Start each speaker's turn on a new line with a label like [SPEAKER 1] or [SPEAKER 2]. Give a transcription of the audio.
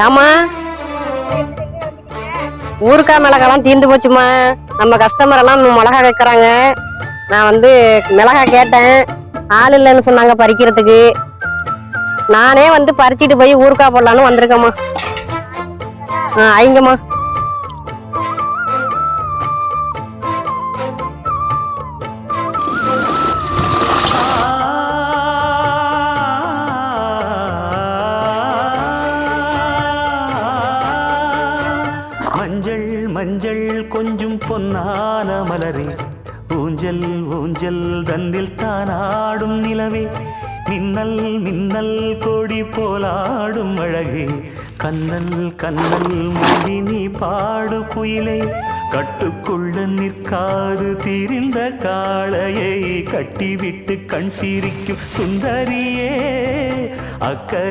[SPEAKER 1] ஏமா ஊருக்காய் மிளகாலாம் தீர்ந்து போச்சுமா. நம்ம கஸ்டமர் எல்லாம் மிளகா வைக்கிறாங்க. நான் வந்து மிளகா கேட்டேன், ஆள் இல்லைன்னு சொன்னாங்க பறிக்கிறதுக்கு. நானே வந்து பறிச்சிட்டு போய் ஊருக்காய் போடலான்னு வந்திருக்கேம்மா. ஐங்கம்மா.
[SPEAKER 2] மஞ்சள் மஞ்சள் கொஞ்சம் பொன்னான மலரே, ஊஞ்சல் ஊஞ்சல் தந்தில் தானாடும் நிலவே, மின்னல் மின்னல் கொடி போலாடும் அழகே, கண்ணல் கண்ணல் மொழி நீ பாடு குயிலே, கட்டுக்குள்ள நிற்காது தீரிந்த காளையை கட்டிவிட்டு கண் சிரிக்கும் சுந்தரியே அக்க